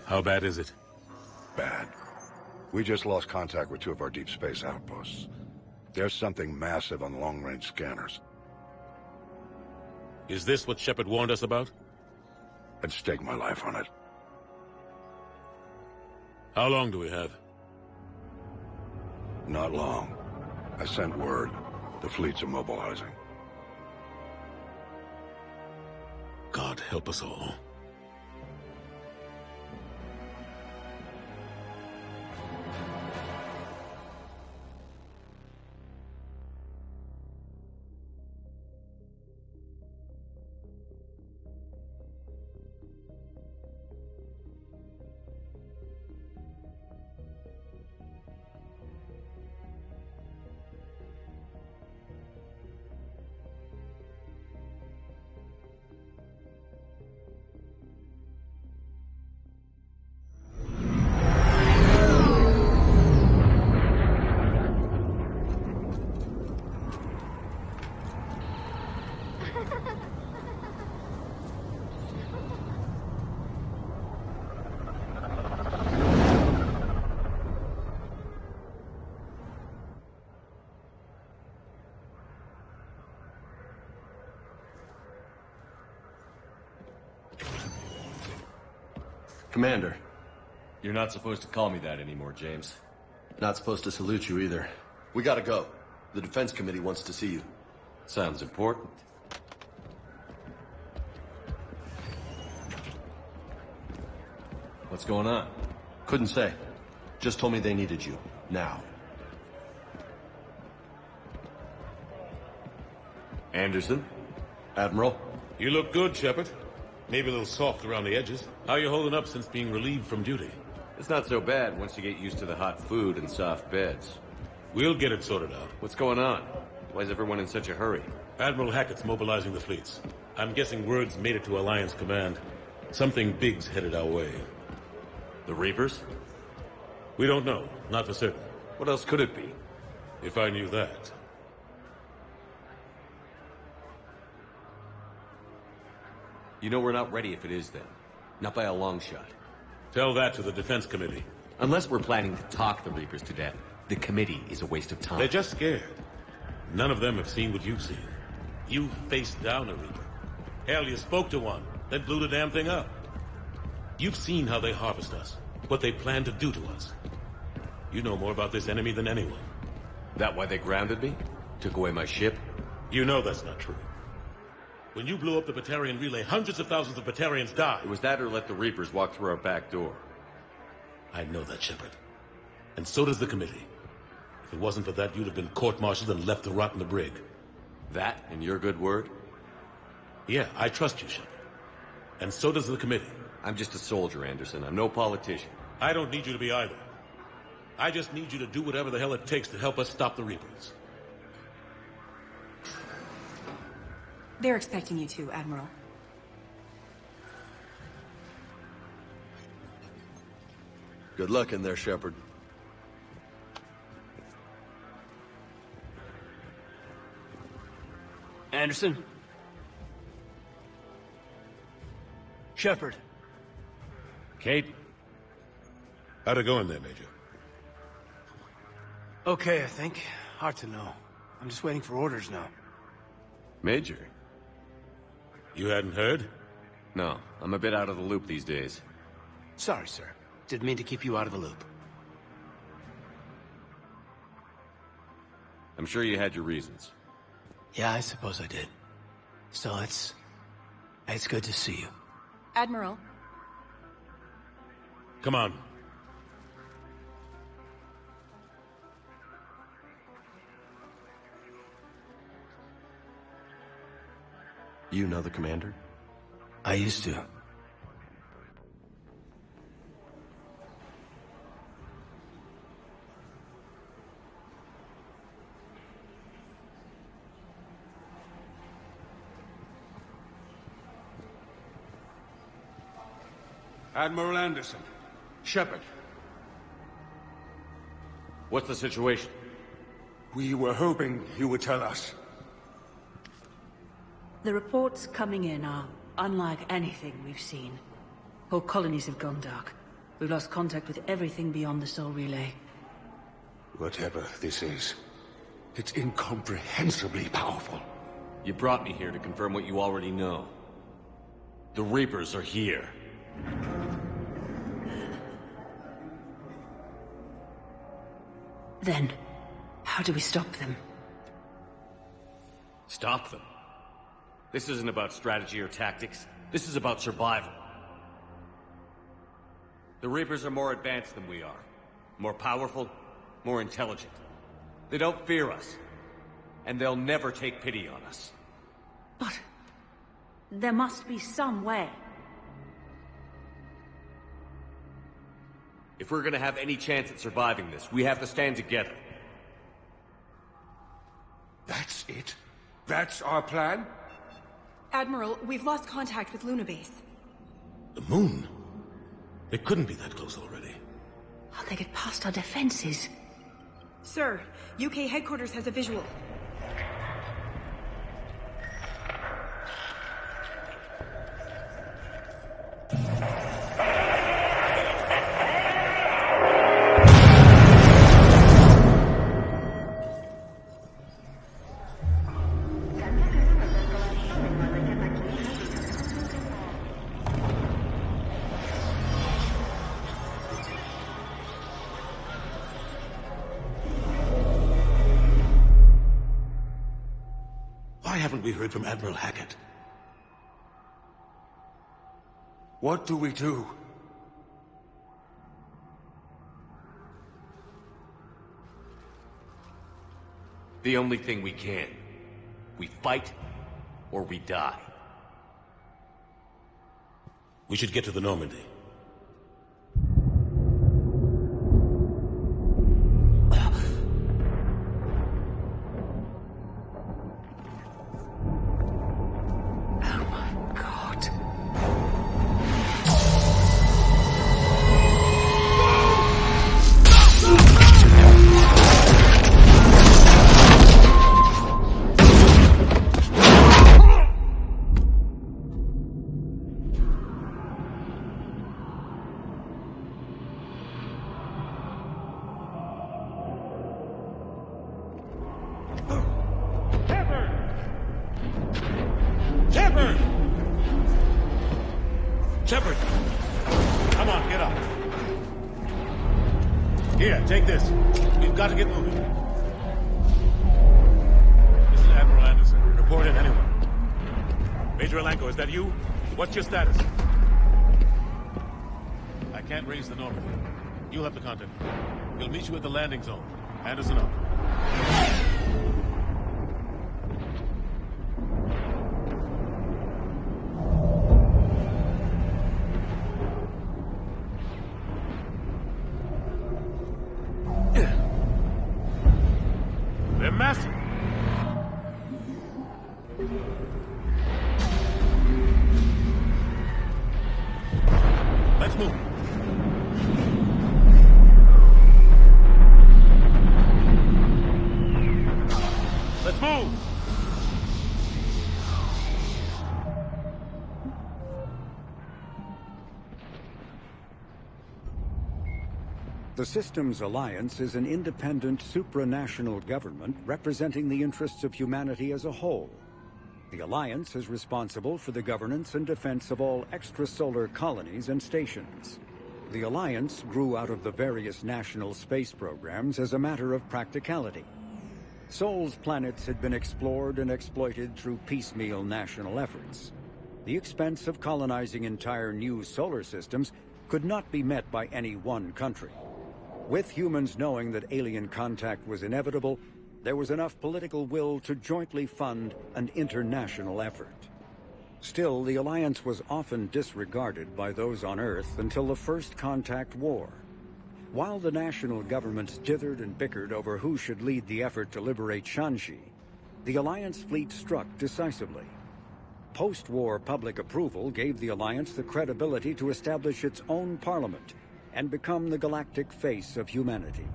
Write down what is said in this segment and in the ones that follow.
How bad is it? Bad. We just lost contact with two of our deep space outposts. There's something massive on long-range scanners. Is this what Shepard warned us about? I'd stake my life on it. How long do we have? Not long. I sent word. The fleets are mobilizing. God help us all. Commander. You're not supposed to call me that anymore, James. Not supposed to salute you either. We gotta go. The Defense Committee wants to see you. Sounds important. What's going on? Couldn't say. Just told me they needed you. Now. Anderson? Admiral? You look good, Shepard. Maybe a little soft around the edges. How are you holding up since being relieved from duty? It's not so bad once you get used to the hot food and soft beds. We'll get it sorted out. What's going on? Why is everyone in such a hurry? Admiral Hackett's mobilizing the fleets. I'm guessing word's made it to Alliance Command. Something big's headed our way. The Reapers? We don't know. Not for certain. What else could it be? If I knew that. You know we're not ready if it is then. Not by a long shot. Tell that to the Defense Committee. Unless we're planning to talk the Reapers to death, the committee is a waste of time. They're just scared. None of them have seen what you've seen. You faced down a Reaper. Hell, you spoke to one, then blew the damn thing up. You've seen how they harvest us, what they plan to do to us. You know more about this enemy than anyone. That why they grounded me? Took away my ship? You know that's not true. When you blew up the Batarian relay, hundreds of thousands of Batarians died. It was that or let the Reapers walk through our back door. I know that, Shepard. And so does the committee. If it wasn't for that, you'd have been court-martialed and left to rot in the brig. That and your good word? Yeah, I trust you, Shepard. And so does the committee. I'm just a soldier, Anderson. I'm no politician. I don't need you to be either. I just need you to do whatever the hell it takes to help us stop the Reapers. They're expecting you to, Admiral. Good luck in there, Shepard. Anderson? Shepard. Kate? How'd it go in there, Major? Okay, I think. Hard to know. I'm just waiting for orders now. Major? You hadn't heard? No, I'm a bit out of the loop these days. Sorry, sir. Didn't mean to keep you out of the loop. I'm sure you had your reasons. Yeah, I suppose I did. Still, it's good to see you. Admiral. Come on. You know the commander? I used to. Admiral Anderson. Shepard. What's the situation? We were hoping you would tell us. The reports coming in are unlike anything we've seen. Whole colonies have gone dark. We've lost contact with everything beyond the Soul Relay. Whatever this is, it's incomprehensibly powerful. You brought me here to confirm what you already know. The Reapers are here. Then, how do we stop them? Stop them? This isn't about strategy or tactics. This is about survival. The Reapers are more advanced than we are. More powerful, more intelligent. They don't fear us. And they'll never take pity on us. But... there must be some way. If we're gonna have any chance at surviving this, we have to stand together. That's it? That's our plan? Admiral, we've lost contact with Luna Base. The moon? It couldn't be that close already. How'd they get past our defenses? Sir, UK headquarters has a visual. Why haven't we heard from Admiral Hackett? What do we do? The only thing we can. We fight, or we die. We should get to the Normandy. Shepard! Come on, get up. Here, take this. We've got to get moving. This is Admiral Anderson. Report in anyone. Major Alanko, is that you? What's your status? I can't raise the Normandy. You'll have to contact me. We'll meet you at the landing zone. Anderson out. They're massive. Let's move. Let's move. The Systems Alliance is an independent supranational government representing the interests of humanity as a whole. The Alliance is responsible for the governance and defense of all extrasolar colonies and stations. The Alliance grew out of the various national space programs as a matter of practicality. Sol's planets had been explored and exploited through piecemeal national efforts. The expense of colonizing entire new solar systems could not be met by any one country. With humans knowing that alien contact was inevitable, there was enough political will to jointly fund an international effort. Still, the Alliance was often disregarded by those on Earth until the First Contact War. While the national governments dithered and bickered over who should lead the effort to liberate Shanxi, the Alliance fleet struck decisively. Post-war public approval gave the Alliance the credibility to establish its own parliament and become the galactic face of humanity.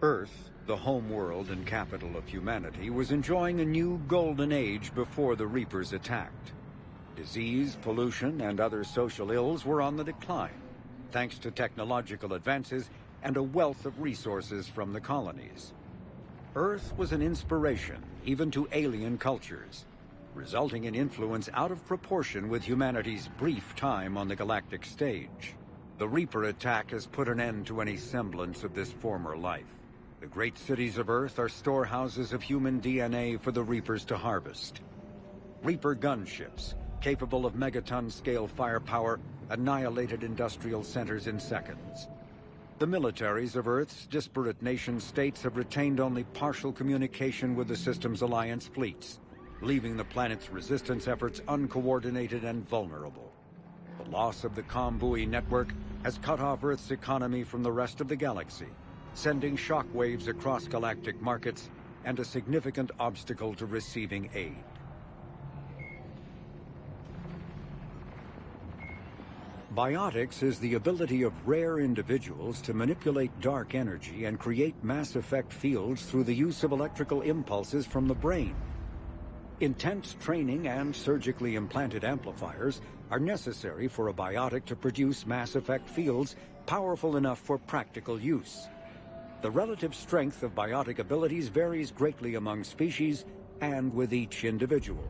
Earth, the home world and capital of humanity, was enjoying a new golden age before the Reapers attacked. Disease, pollution, and other social ills were on the decline, thanks to technological advances and a wealth of resources from the colonies. Earth was an inspiration even to alien cultures, resulting in influence out of proportion with humanity's brief time on the galactic stage. The Reaper attack has put an end to any semblance of this former life. The great cities of Earth are storehouses of human DNA for the Reapers to harvest. Reaper gunships, capable of megaton-scale firepower, annihilated industrial centers in seconds. The militaries of Earth's disparate nation-states have retained only partial communication with the system's alliance fleets, leaving the planet's resistance efforts uncoordinated and vulnerable. The loss of the comm buoy network has cut off Earth's economy from the rest of the galaxy, sending shockwaves across galactic markets and a significant obstacle to receiving aid. Biotics is the ability of rare individuals to manipulate dark energy and create mass effect fields through the use of electrical impulses from the brain. Intense training and surgically implanted amplifiers are necessary for a biotic to produce mass effect fields powerful enough for practical use. The relative strength of biotic abilities varies greatly among species and with each individual.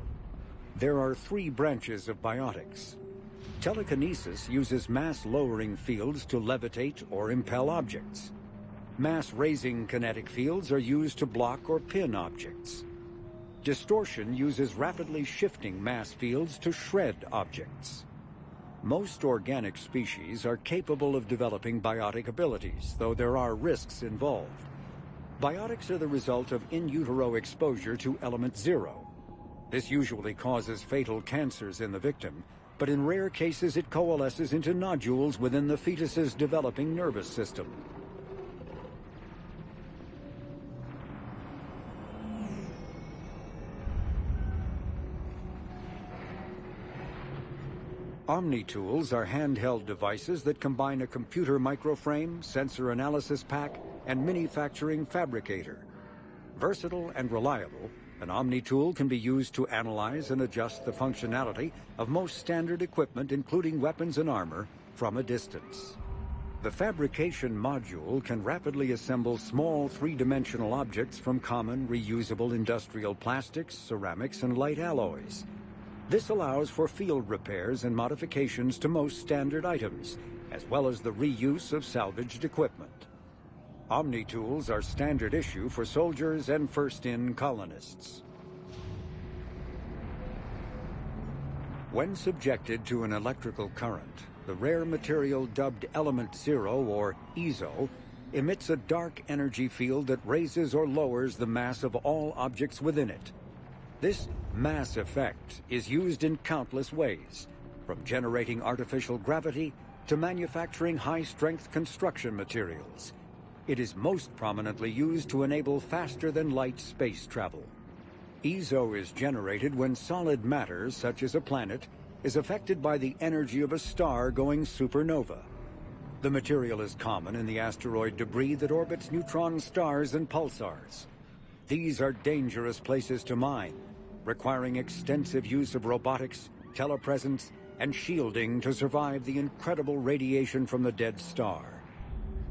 There are 3 branches of biotics. Telekinesis uses mass-lowering fields to levitate or impel objects. Mass-raising kinetic fields are used to block or pin objects. Distortion uses rapidly shifting mass fields to shred objects. Most organic species are capable of developing biotic abilities, though there are risks involved. Biotics are the result of in utero exposure to element 0. This usually causes fatal cancers in the victim, but in rare cases it coalesces into nodules within the fetus's developing nervous system. Omni-tools are handheld devices that combine a computer microframe, sensor analysis pack, and manufacturing fabricator. Versatile and reliable, an Omni-tool can be used to analyze and adjust the functionality of most standard equipment, including weapons and armor, from a distance. The fabrication module can rapidly assemble small 3-dimensional objects from common, reusable industrial plastics, ceramics, and light alloys. This allows for field repairs and modifications to most standard items, as well as the reuse of salvaged equipment. Omni-tools are standard issue for soldiers and first-in colonists. When subjected to an electrical current, the rare material dubbed Element 0, or EZO, emits a dark energy field that raises or lowers the mass of all objects within it. This mass effect is used in countless ways, from generating artificial gravity to manufacturing high-strength construction materials. It is most prominently used to enable faster-than-light space travel. EZO is generated when solid matter, such as a planet, is affected by the energy of a star going supernova. The material is common in the asteroid debris that orbits neutron stars and pulsars. These are dangerous places to mine, requiring extensive use of robotics, telepresence, and shielding to survive the incredible radiation from the dead star.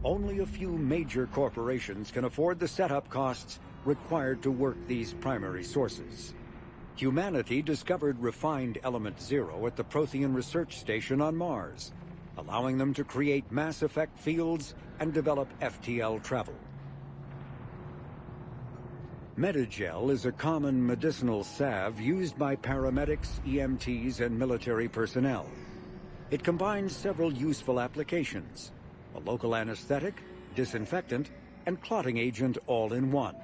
Only a few major corporations can afford the setup costs required to work these primary sources. Humanity discovered refined Element 0 at the Prothean Research Station on Mars, allowing them to create mass effect fields and develop FTL travel. Medigel is a common medicinal salve used by paramedics, EMTs, and military personnel. It combines several useful applications: a local anesthetic, disinfectant, and clotting agent all in one.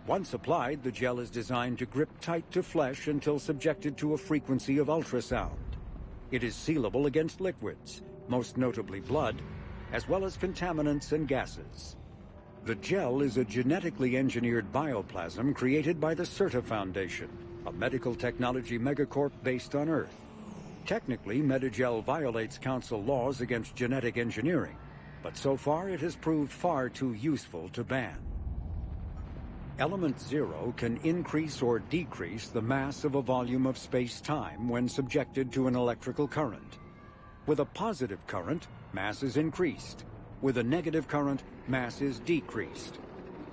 Once applied, the gel is designed to grip tight to flesh until subjected to a frequency of ultrasound. It is sealable against liquids, most notably blood, as well as contaminants and gases. The gel is a genetically engineered bioplasm created by the CERTA Foundation, a medical technology megacorp based on Earth. Technically, Medigel violates Council laws against genetic engineering, but so far it has proved far too useful to ban. Element zero can increase or decrease the mass of a volume of space-time when subjected to an electrical current. With a positive current, mass is increased. With a negative current, mass is decreased.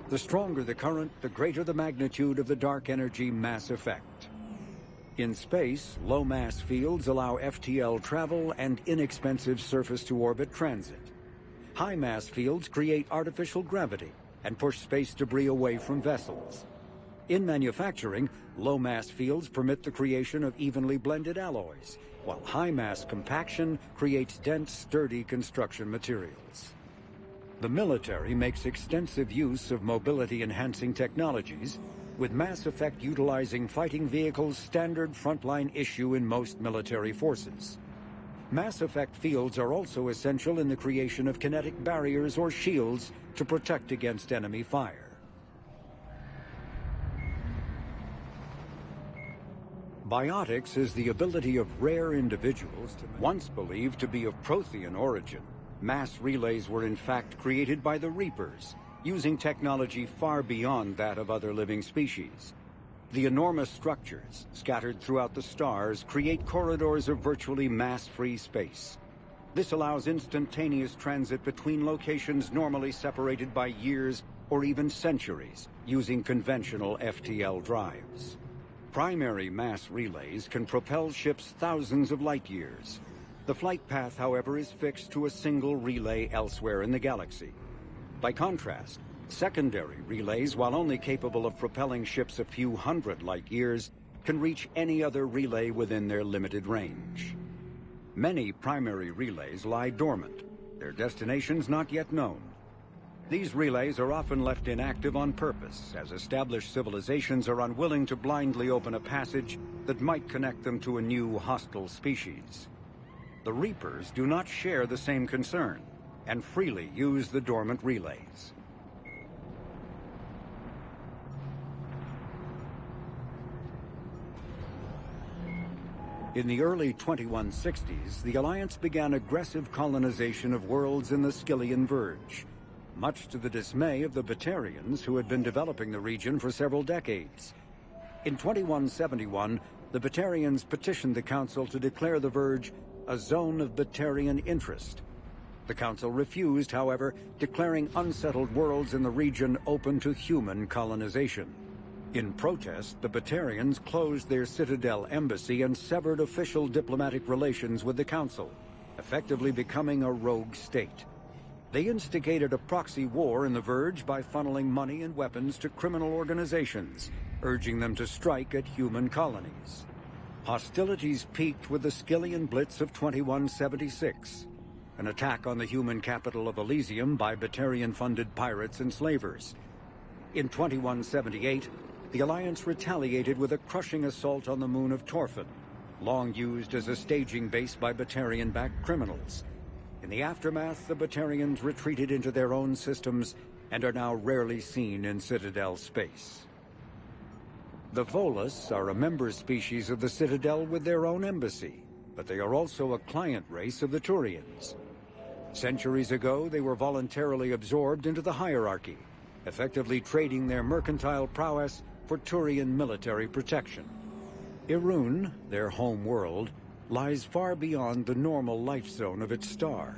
The stronger the current, the greater the magnitude of the dark energy mass effect. In space, low mass fields allow FTL travel and inexpensive surface-to-orbit transit. High mass fields create artificial gravity and push space debris away from vessels. In manufacturing, low mass fields permit the creation of evenly blended alloys, while high mass compaction creates dense, sturdy construction materials. The military makes extensive use of mobility-enhancing technologies, with mass effect utilizing fighting vehicles standard frontline issue in most military forces. Mass effect fields are also essential in the creation of kinetic barriers or shields to protect against enemy fire. Biotics is the ability of rare individuals once believed to be of Prothean origin. Mass relays were in fact created by the Reapers, using technology far beyond that of other living species. The enormous structures, scattered throughout the stars, create corridors of virtually mass-free space. This allows instantaneous transit between locations normally separated by years or even centuries, using conventional FTL drives. Primary mass relays can propel ships thousands of light years. The flight path, however, is fixed to a single relay elsewhere in the galaxy. By contrast, secondary relays, while only capable of propelling ships a few hundred light years, can reach any other relay within their limited range. Many primary relays lie dormant, their destinations not yet known. These relays are often left inactive on purpose, as established civilizations are unwilling to blindly open a passage that might connect them to a new hostile species. The Reapers do not share the same concern, and freely use the dormant relays. In the early 2160s, the Alliance began aggressive colonization of worlds in the Skyllian Verge, much to the dismay of the Batarians, who had been developing the region for several decades. In 2171, the Batarians petitioned the Council to declare the Verge a zone of Batarian interest. The Council refused, however, declaring unsettled worlds in the region open to human colonization. In protest, the Batarians closed their Citadel embassy and severed official diplomatic relations with the Council, effectively becoming a rogue state. They instigated a proxy war in the Verge by funneling money and weapons to criminal organizations, urging them to strike at human colonies. Hostilities peaked with the Skyllian Blitz of 2176, an attack on the human capital of Elysium by Batarian-funded pirates and slavers. In 2178, the Alliance retaliated with a crushing assault on the moon of Torfin, long used as a staging base by Batarian-backed criminals. In the aftermath, the Batarians retreated into their own systems and are now rarely seen in Citadel space. The Volus are a member species of the Citadel with their own embassy, but they are also a client race of the Turians. Centuries ago, they were voluntarily absorbed into the hierarchy, effectively trading their mercantile prowess for Turian military protection. Irun, their home world, lies far beyond the normal life zone of its star.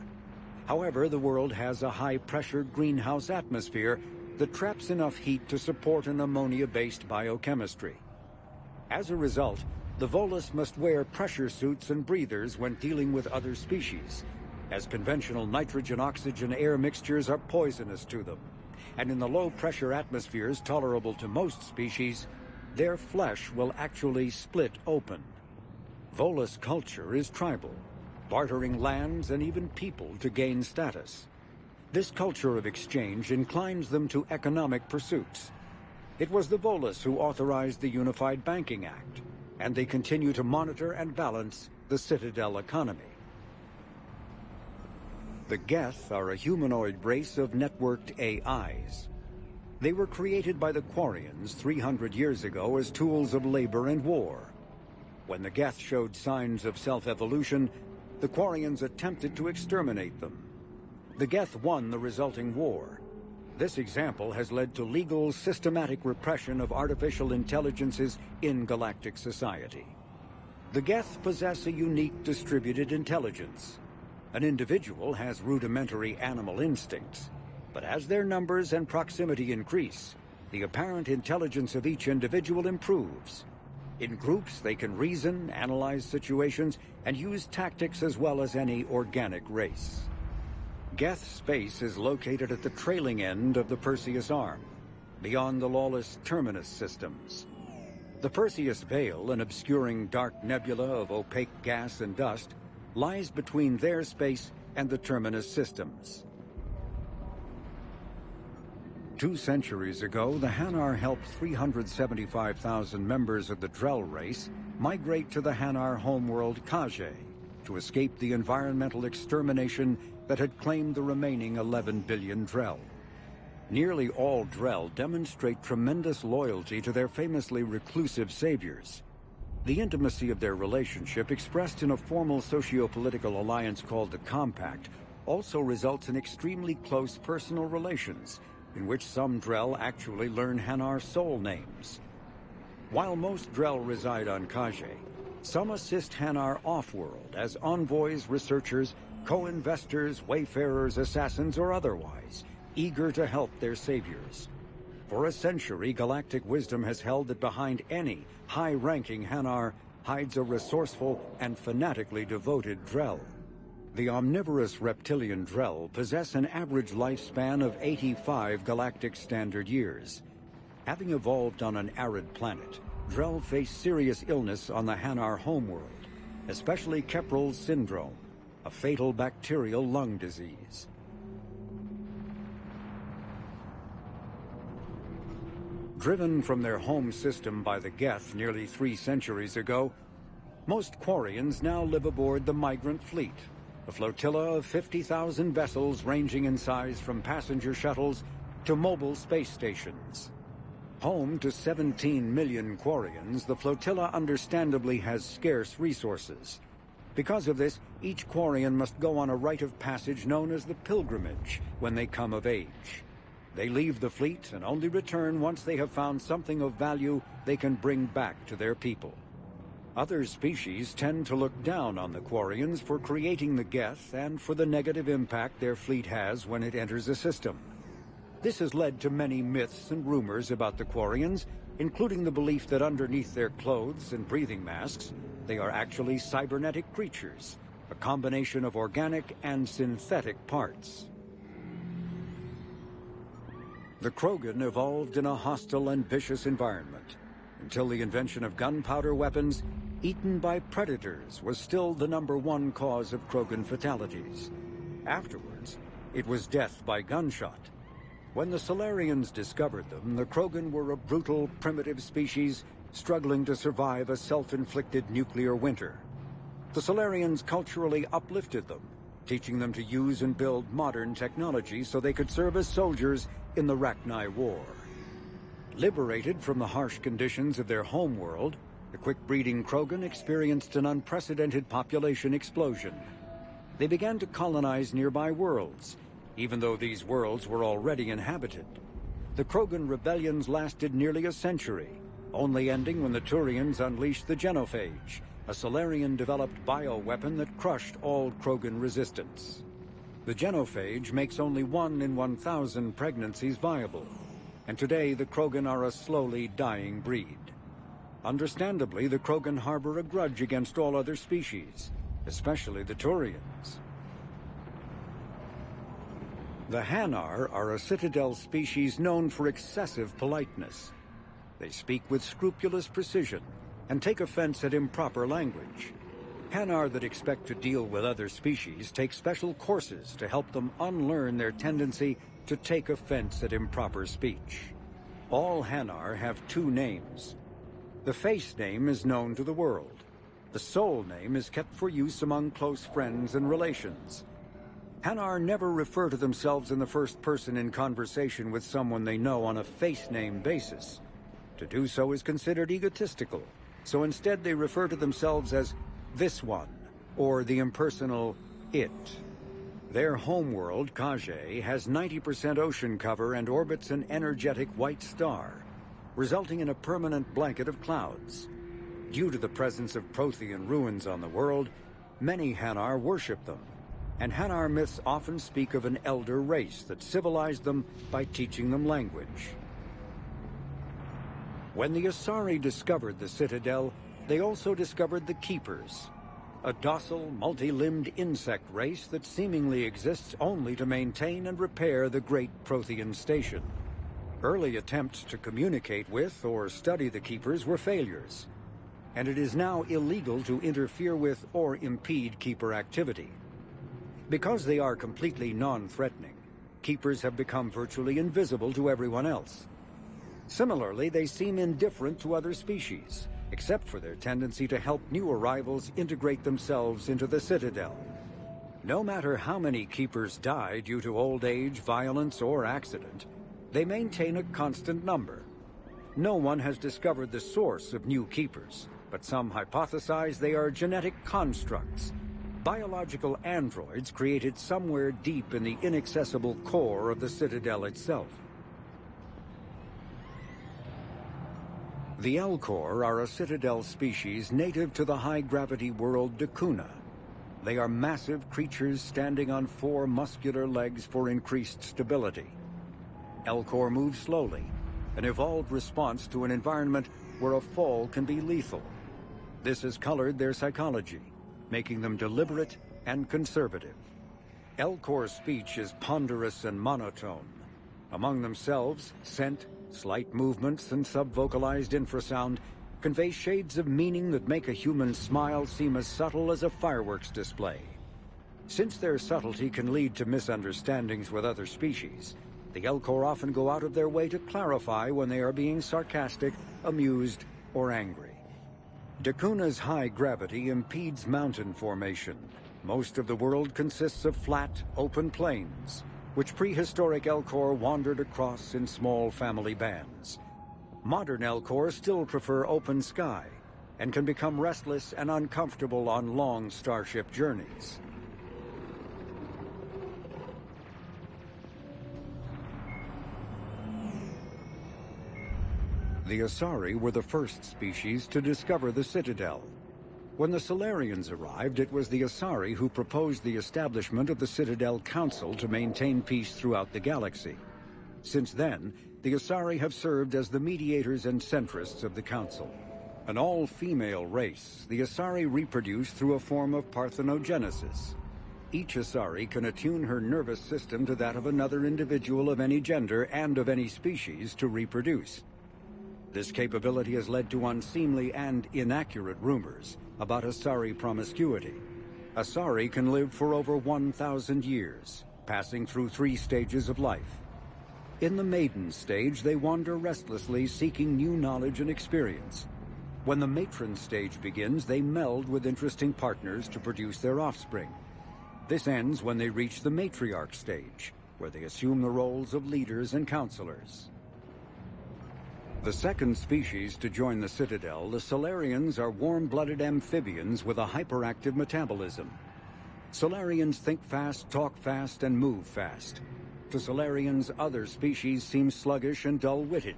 However, the world has a high-pressure greenhouse atmosphere that traps enough heat to support an ammonia-based biochemistry. As a result, the Volus must wear pressure suits and breathers when dealing with other species, as conventional nitrogen-oxygen-air mixtures are poisonous to them, and in the low-pressure atmospheres tolerable to most species, their flesh will actually split open. Volus culture is tribal, bartering lands and even people to gain status. This culture of exchange inclines them to economic pursuits. It was the Volus who authorized the Unified Banking Act, and they continue to monitor and balance the Citadel economy. The Geth are a humanoid race of networked AIs. They were created by the Quarians 300 years ago as tools of labor and war. When the Geth showed signs of self-evolution, the Quarians attempted to exterminate them. The Geth won the resulting war. This example has led to legal, systematic repression of artificial intelligences in galactic society. The Geth possess a unique distributed intelligence. An individual has rudimentary animal instincts, but as their numbers and proximity increase, the apparent intelligence of each individual improves. In groups, they can reason, analyze situations, and use tactics as well as any organic race. Geth space is located at the trailing end of the Perseus Arm, beyond the lawless Terminus systems. The Perseus Veil, an obscuring dark nebula of opaque gas and dust, lies between their space and the Terminus systems. 2 centuries ago, the Hanar helped 375,000 members of the Drell race migrate to the Hanar homeworld Kage to escape the environmental extermination that had claimed the remaining 11 billion Drell. Nearly all Drell demonstrate tremendous loyalty to their famously reclusive saviors. The intimacy of their relationship, expressed in a formal socio-political alliance called the Compact, also results in extremely close personal relations, in which some Drell actually learn Hanar soul names. While most Drell reside on Kage, some assist Hanar off-world as envoys, researchers, co-investors, wayfarers, assassins, or otherwise, eager to help their saviors. For a century, galactic wisdom has held that behind any high-ranking Hanar hides a resourceful and fanatically devoted Drell. The omnivorous reptilian Drell possess an average lifespan of 85 galactic standard years. Having evolved on an arid planet, Drell face serious illness on the Hanar homeworld, especially Kepral's syndrome, a fatal bacterial lung disease. Driven from their home system by the Geth nearly 3 centuries ago, most Quarians now live aboard the Migrant Fleet, a flotilla of 50,000 vessels ranging in size from passenger shuttles to mobile space stations. Home to 17 million Quarians, the flotilla understandably has scarce resources. Because of this, each Quarian must go on a rite of passage known as the Pilgrimage when they come of age. They leave the fleet and only return once they have found something of value they can bring back to their people. Other species tend to look down on the Quarians for creating the Geth and for the negative impact their fleet has when it enters a system. This has led to many myths and rumors about the Quarians, including the belief that underneath their clothes and breathing masks, they are actually cybernetic creatures, a combination of organic and synthetic parts. The Krogan evolved in a hostile and vicious environment. Until the invention of gunpowder weapons, eaten by predators was still the #1 cause of Krogan fatalities. Afterwards, it was death by gunshot. When the Solarians discovered them, the Krogan were a brutal, primitive species struggling to survive a self-inflicted nuclear winter. The Solarians culturally uplifted them, teaching them to use and build modern technology so they could serve as soldiers in the Rachni War. Liberated from the harsh conditions of their homeworld, the quick-breeding Krogan experienced an unprecedented population explosion. They began to colonize nearby worlds, even though these worlds were already inhabited. The Krogan rebellions lasted nearly a century, only ending when the Turians unleashed the Genophage, a Solarian-developed bioweapon that crushed all Krogan resistance. The Genophage makes only 1 in 1,000 pregnancies viable, and today the Krogan are a slowly dying breed. Understandably, the Krogan harbor a grudge against all other species, especially the Turians. The Hanar are a citadel species known for excessive politeness. They speak with scrupulous precision and take offense at improper language. Hanar that expect to deal with other species take special courses to help them unlearn their tendency to take offense at improper speech. All Hanar have 2 names. The face name is known to the world. The soul name is kept for use among close friends and relations. Hanar never refer to themselves in the first person in conversation with someone they know on a face name basis. To do so is considered egotistical, so instead they refer to themselves as this one, or the impersonal it. Their homeworld, Kage, has 90% ocean cover and orbits an energetic white star, resulting in a permanent blanket of clouds. Due to the presence of Prothean ruins on the world, many Hanar worship them, and Hanar myths often speak of an elder race that civilized them by teaching them language. When the Asari discovered the Citadel, they also discovered the Keepers, a docile, multi-limbed insect race that seemingly exists only to maintain and repair the great Prothean station. Early attempts to communicate with or study the Keepers were failures, and it is now illegal to interfere with or impede Keeper activity. Because they are completely non-threatening, Keepers have become virtually invisible to everyone else. Similarly, they seem indifferent to other species, except for their tendency to help new arrivals integrate themselves into the Citadel. No matter how many Keepers die due to old age, violence, or accident, they maintain a constant number. No one has discovered the source of new Keepers, but some hypothesize they are genetic constructs, biological androids created somewhere deep in the inaccessible core of the Citadel itself. The Elcor are a Citadel species native to the high-gravity world Dakuna. They are massive creatures standing on 4 muscular legs for increased stability. Elcor move slowly, an evolved response to an environment where a fall can be lethal. This has colored their psychology, making them deliberate and conservative. Elcor's speech is ponderous and monotone. Among themselves, scent, slight movements, and sub-vocalized infrasound convey shades of meaning that make a human smile seem as subtle as a fireworks display. Since their subtlety can lead to misunderstandings with other species, the Elcor often go out of their way to clarify when they are being sarcastic, amused, or angry. Dakuna's high gravity impedes mountain formation. Most of the world consists of flat, open plains, which prehistoric Elcor wandered across in small family bands. Modern Elcor still prefer open sky, and can become restless and uncomfortable on long starship journeys. The Asari were the first species to discover the Citadel. When the Solarians arrived, it was the Asari who proposed the establishment of the Citadel Council to maintain peace throughout the galaxy. Since then, the Asari have served as the mediators and centrists of the Council. An all-female race, the Asari reproduce through a form of parthenogenesis. Each Asari can attune her nervous system to that of another individual of any gender and of any species to reproduce. This capability has led to unseemly and inaccurate rumors about Asari promiscuity. Asari can live for over 1,000 years, passing through 3 stages of life. In the maiden stage, they wander restlessly, seeking new knowledge and experience. When the matron stage begins, they meld with interesting partners to produce their offspring. This ends when they reach the matriarch stage, where they assume the roles of leaders and counselors. The second species to join the Citadel, the Solarians, are warm-blooded amphibians with a hyperactive metabolism. Solarians think fast, talk fast, and move fast. To Solarians, other species seem sluggish and dull-witted.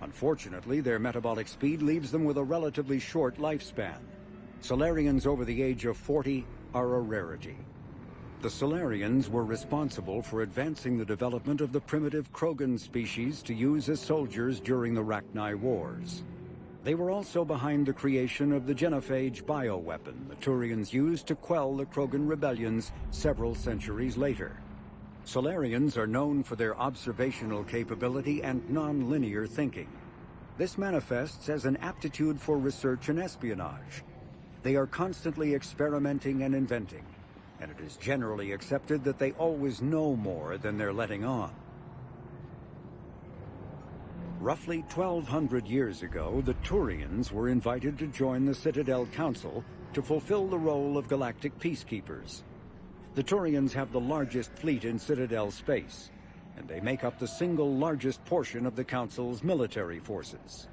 Unfortunately, their metabolic speed leaves them with a relatively short lifespan. Solarians over the age of 40 are a rarity. The Solarians were responsible for advancing the development of the primitive Krogan species to use as soldiers during the Rachni Wars. They were also behind the creation of the genophage bioweapon the Turians used to quell the Krogan rebellions several centuries later. Solarians are known for their observational capability and non-linear thinking. This manifests as an aptitude for research and espionage. They are constantly experimenting and inventing, and it is generally accepted that they always know more than they're letting on. Roughly 1,200 years ago, the Turians were invited to join the Citadel Council to fulfill the role of galactic peacekeepers. The Turians have the largest fleet in Citadel space, and they make up the single largest portion of the Council's military forces.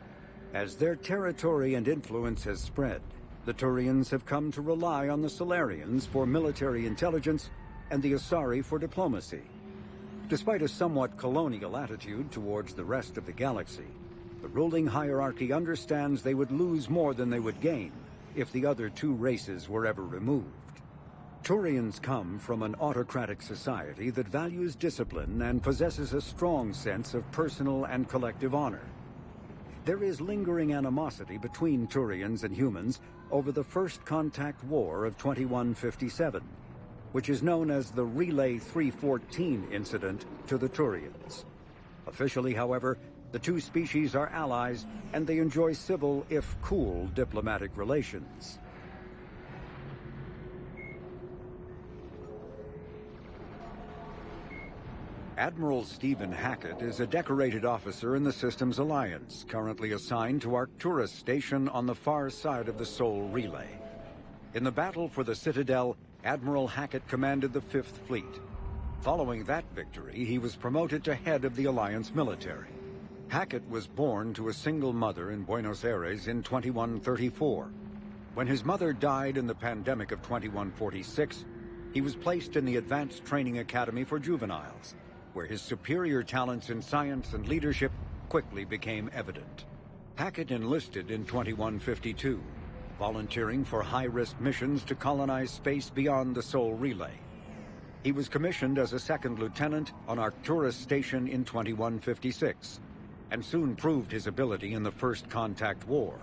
As their territory and influence has spread, the Turians have come to rely on the Solarians for military intelligence and the Asari for diplomacy. Despite a somewhat colonial attitude towards the rest of the galaxy, the ruling hierarchy understands they would lose more than they would gain if the other two races were ever removed. Turians come from an autocratic society that values discipline and possesses a strong sense of personal and collective honor. There is lingering animosity between Turians and humans over the First Contact War of 2157, which is known as the Relay 314 incident to the Turians. Officially, however, the two species are allies, and they enjoy civil, if cool, diplomatic relations. Admiral Stephen Hackett is a decorated officer in the Systems Alliance, currently assigned to Arcturus Station on the far side of the Sol Relay. In the battle for the Citadel, Admiral Hackett commanded the Fifth Fleet. Following that victory, he was promoted to head of the Alliance military. Hackett was born to a single mother in Buenos Aires in 2134. When his mother died in the pandemic of 2146, he was placed in the Advanced Training Academy for Juveniles, where his superior talents in science and leadership quickly became evident. Hackett enlisted in 2152, volunteering for high-risk missions to colonize space beyond the Sol Relay. He was commissioned as a second lieutenant on Arcturus Station in 2156, and soon proved his ability in the First Contact War.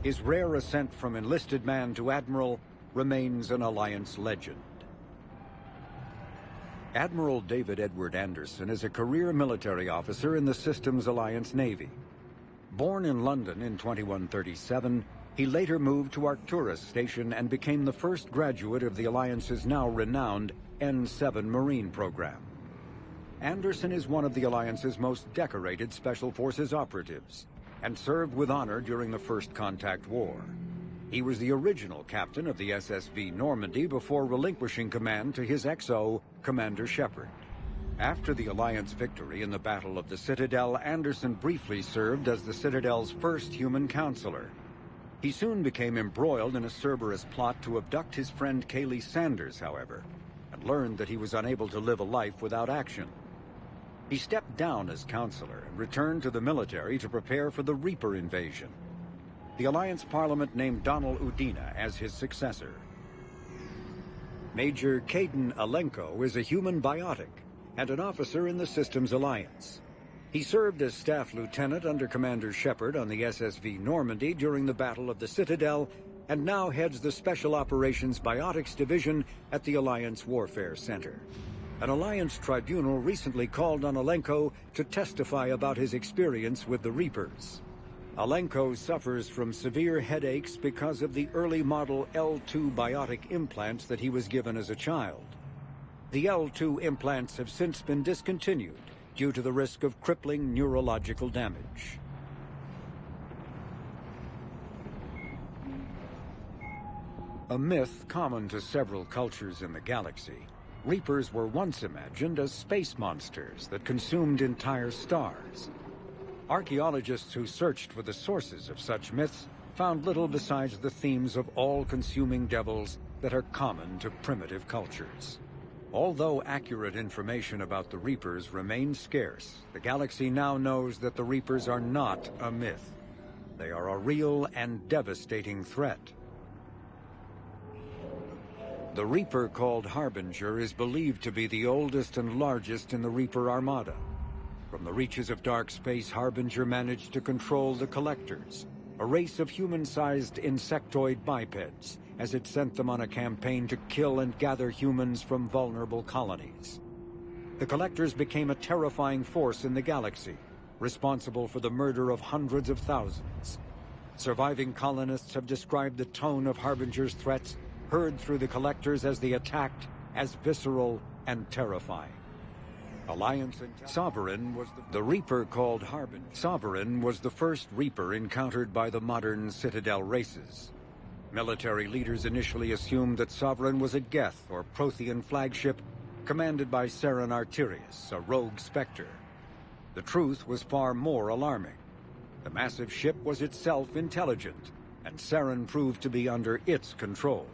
His rare ascent from enlisted man to admiral remains an Alliance legend. Admiral David Edward Anderson is a career military officer in the Systems Alliance Navy. Born in London in 2137, he later moved to Arcturus Station and became the first graduate of the Alliance's now renowned N7 Marine program. Anderson is one of the Alliance's most decorated Special Forces operatives, and served with honor during the First Contact War. He was the original captain of the SSV Normandy before relinquishing command to his XO, Commander Shepard. After the Alliance victory in the Battle of the Citadel, Anderson briefly served as the Citadel's first human counselor. He soon became embroiled in a Cerberus plot to abduct his friend Kaylee Sanders, however, and learned that he was unable to live a life without action. He stepped down as counselor and returned to the military to prepare for the Reaper invasion. The Alliance Parliament named Donald Udina as his successor. Major Caden Alenko is a human biotic and an officer in the Systems Alliance. He served as staff lieutenant under Commander Shepard on the SSV Normandy during the Battle of the Citadel, and now heads the Special Operations Biotics Division at the Alliance Warfare Center. An Alliance tribunal recently called on Alenko to testify about his experience with the Reapers. Alenko suffers from severe headaches because of the early model L2 biotic implants that he was given as a child. The L2 implants have since been discontinued due to the risk of crippling neurological damage. A myth common to several cultures in the galaxy, Reapers were once imagined as space monsters that consumed entire stars. Archaeologists who searched for the sources of such myths found little besides the themes of all-consuming devils that are common to primitive cultures. Although accurate information about the Reapers remains scarce, the galaxy now knows that the Reapers are not a myth. They are a real and devastating threat. The Reaper called Harbinger is believed to be the oldest and largest in the Reaper Armada. From the reaches of dark space, Harbinger managed to control the Collectors, a race of human-sized insectoid bipeds, as it sent them on a campaign to kill and gather humans from vulnerable colonies. The Collectors became a terrifying force in the galaxy, responsible for the murder of hundreds of thousands. Surviving colonists have described the tone of Harbinger's threats heard through the Collectors as they attacked as visceral and terrifying. Alliance and Sovereign was the Reaper called Harbinger. Sovereign was the first Reaper encountered by the modern Citadel races. Military leaders initially assumed that Sovereign was a Geth or Prothean flagship commanded by Saren Arterius, a rogue Spectre. The truth was far more alarming. The massive ship was itself intelligent, and Saren proved to be under its control.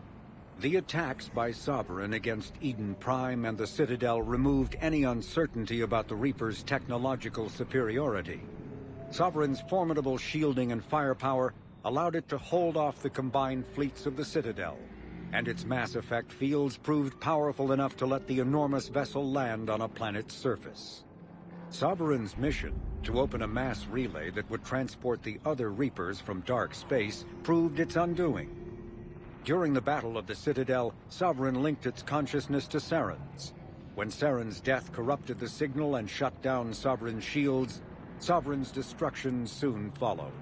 The attacks by Sovereign against Eden Prime and the Citadel removed any uncertainty about the Reaper's technological superiority. Sovereign's formidable shielding and firepower allowed it to hold off the combined fleets of the Citadel, and its mass effect fields proved powerful enough to let the enormous vessel land on a planet's surface. Sovereign's mission, to open a mass relay that would transport the other Reapers from dark space, proved its undoing. During the Battle of the Citadel, Sovereign linked its consciousness to Saren's. When Saren's death corrupted the signal and shut down Sovereign's shields, Sovereign's destruction soon followed.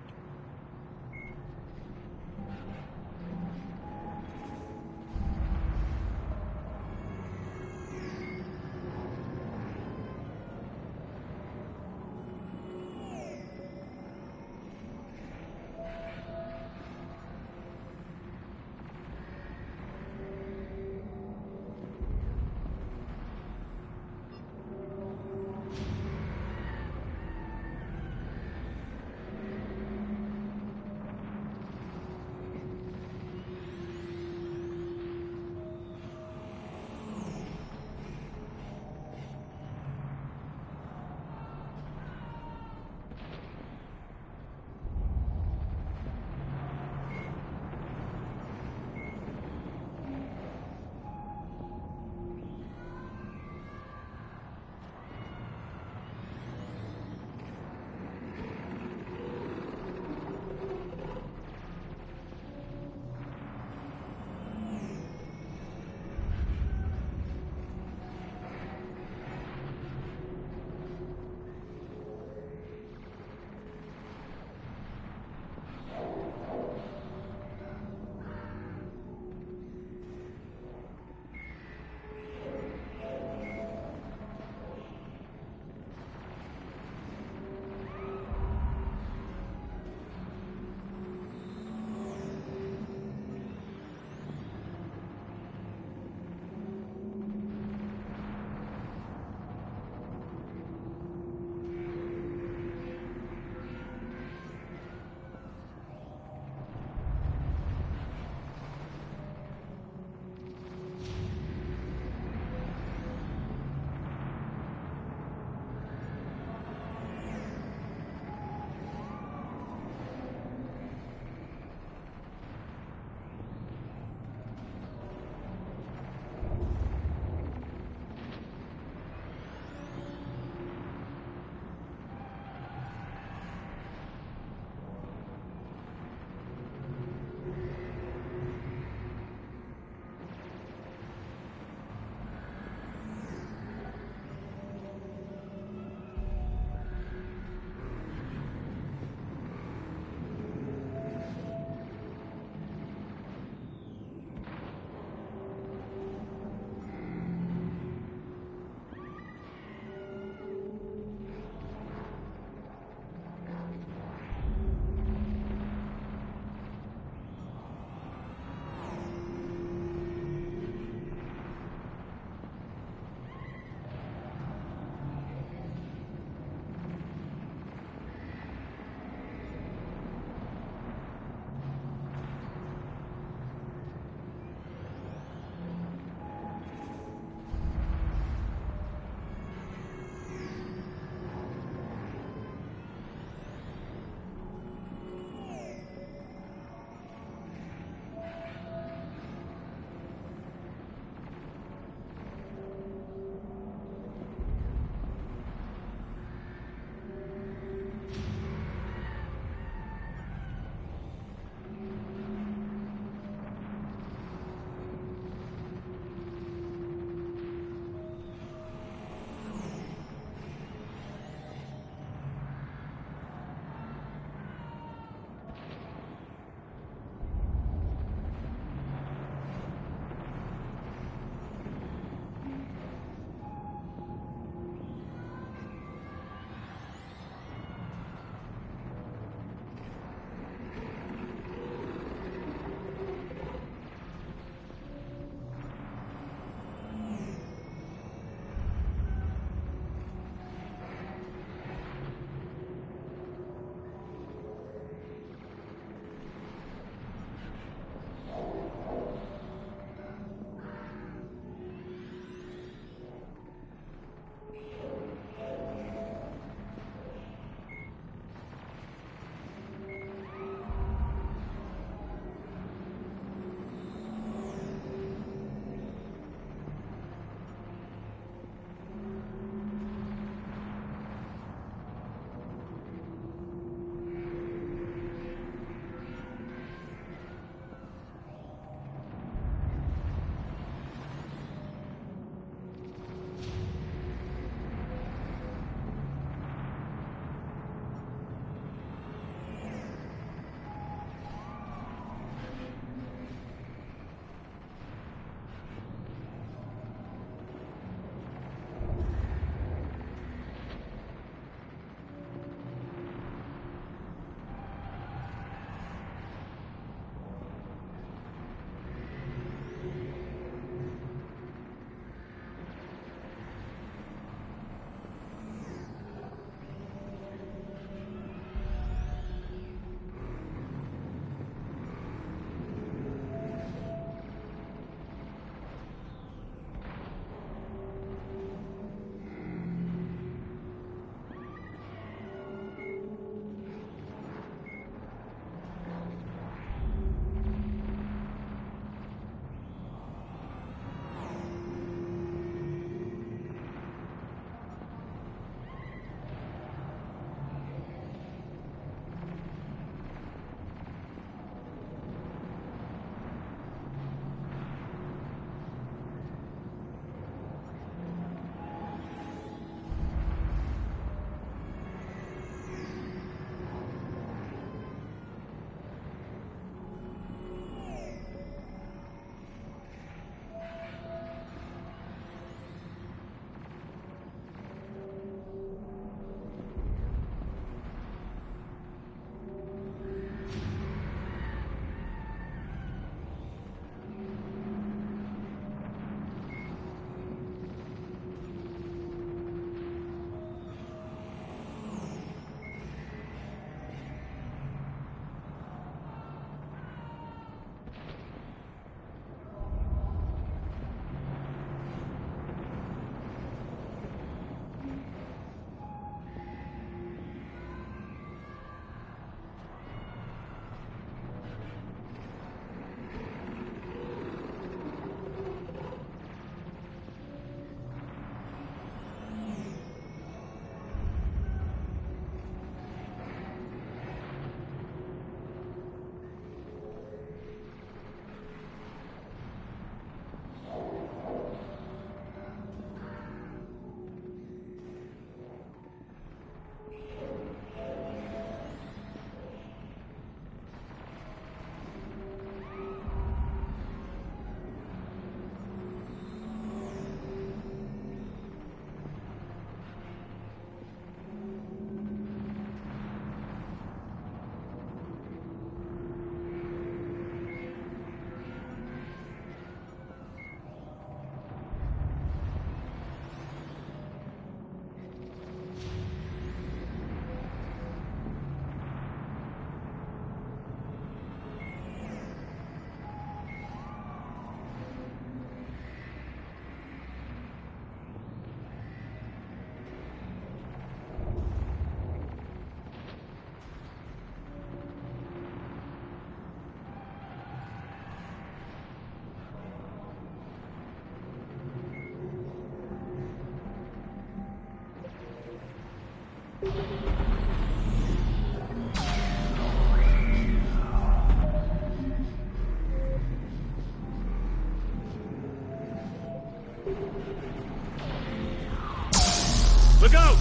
Look out!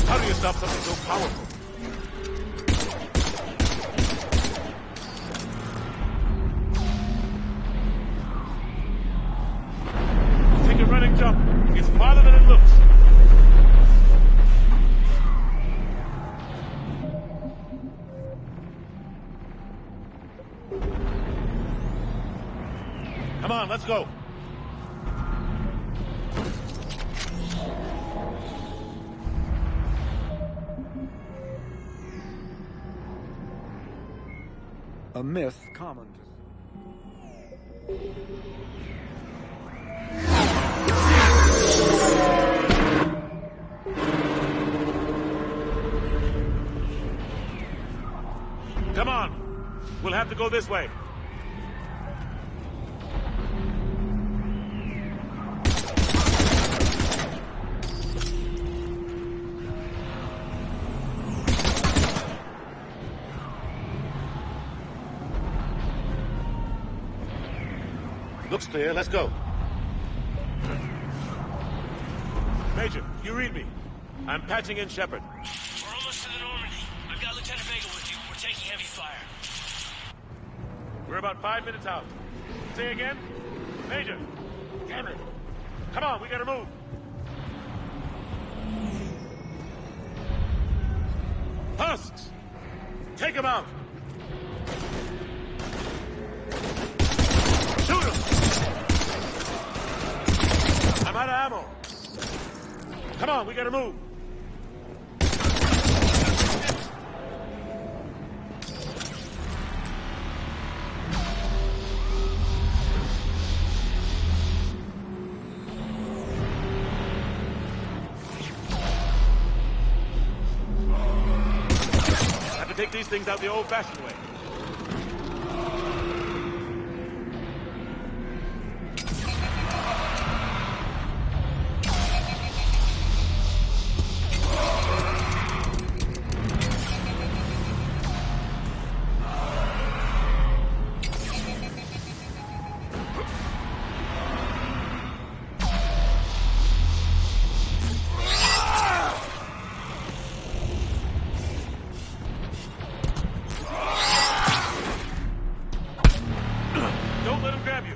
How do you stop something so powerful? Take a running jump. It's farther than it looks. Come on, let's go. A myth common to... Come on. We'll have to go this way. Looks clear. Let's go. Major, you read me. I'm patching in Shepard. We're almost to the Normandy. I've got Lieutenant Vega with you. We're taking heavy fire. We're about 5 minutes out. Say again? Major! Damn it! Come on, we gotta move! Husks! Take them out! Shoot them! I'm out of ammo. Come on, we gotta move! Take these things out the old-fashioned way. Don't let him grab you.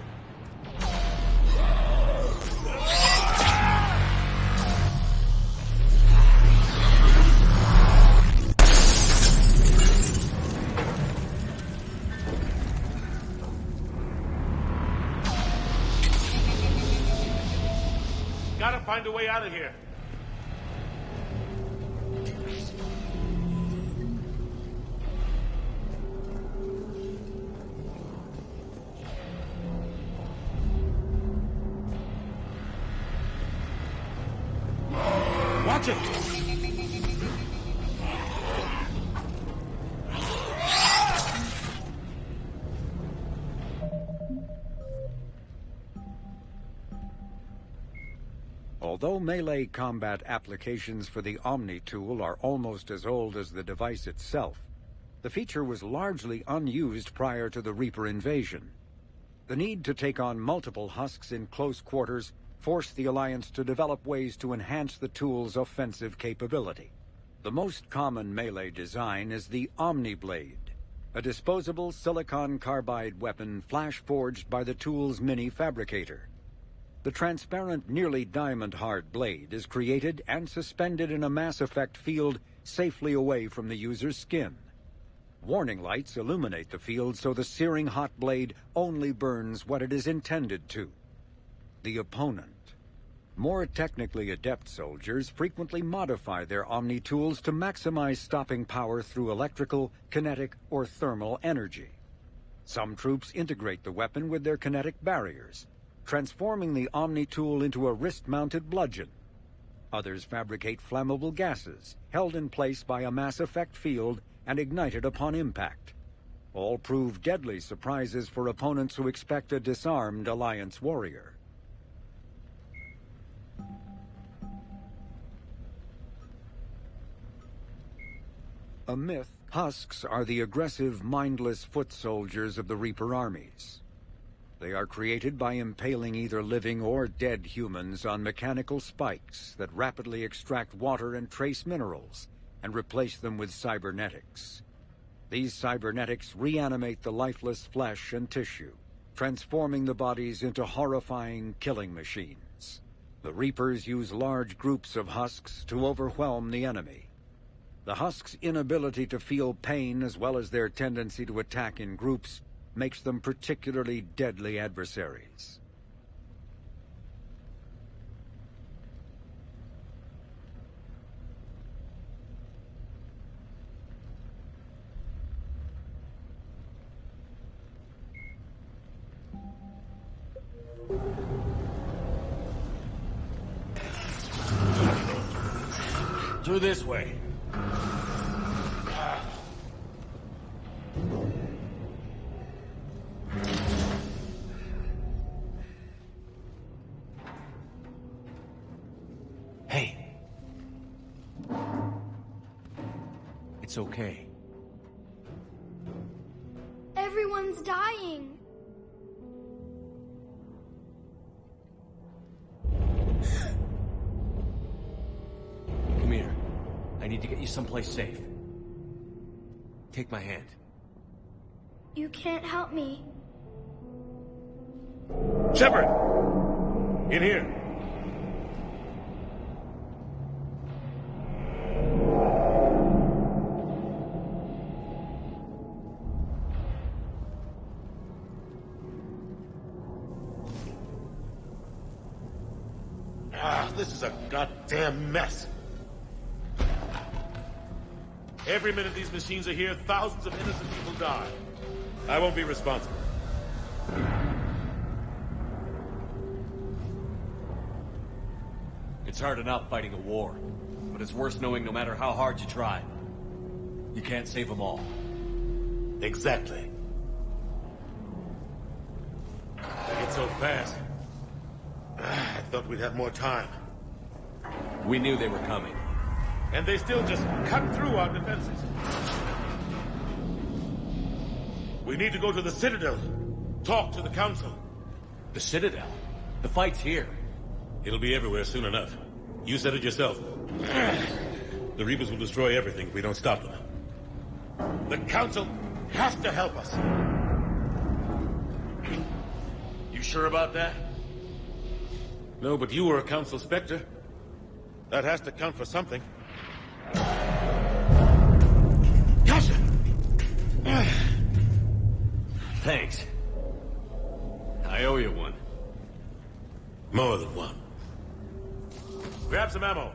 Gotta find a way out of here. Watch it! Although melee combat applications for the Omni tool are almost as old as the device itself, the feature was largely unused prior to the Reaper invasion. The need to take on multiple husks in close quarters forced the Alliance to develop ways to enhance the tool's offensive capability. The most common melee design is the Omni Blade, a disposable silicon carbide weapon flash-forged by the tool's mini-fabricator. The transparent, nearly diamond-hard blade is created and suspended in a mass effect field safely away from the user's skin. Warning lights illuminate the field so the searing hot blade only burns what it is intended to: the opponent. More technically adept soldiers frequently modify their Omni tools to maximize stopping power through electrical, kinetic, or thermal energy. Some troops integrate the weapon with their kinetic barriers, transforming the Omni tool into a wrist-mounted bludgeon. Others fabricate flammable gases, held in place by a mass effect field and ignited upon impact. All prove deadly surprises for opponents who expect a disarmed Alliance warrior. A myth, husks are the aggressive, mindless foot soldiers of the Reaper armies. They are created by impaling either living or dead humans on mechanical spikes that rapidly extract water and trace minerals and replace them with cybernetics. These cybernetics reanimate the lifeless flesh and tissue, transforming the bodies into horrifying killing machines. The Reapers use large groups of husks to overwhelm the enemy. The husks' inability to feel pain, as well as their tendency to attack in groups, makes them particularly deadly adversaries. Through this way. Hey. It's okay. Everyone's dying. Come here. I need to get you someplace safe. Take my hand. You can't help me. Shepard! In here. This is a goddamn mess. Every minute these machines are here, thousands of innocent people die. I won't be responsible. It's hard enough fighting a war, but it's worse knowing no matter how hard you try, you can't save them all. Exactly. It's so fast. I thought we'd have more time. We knew they were coming. And they still just cut through our defenses. We need to go to the Citadel. Talk to the Council. The Citadel? The fight's here. It'll be everywhere soon enough. You said it yourself. The Reapers will destroy everything if we don't stop them. The Council has to help us. You sure about that? No, but you were a Council Spectre. That has to count for something. Gotcha! Thanks. I owe you one. More than one. Grab some ammo.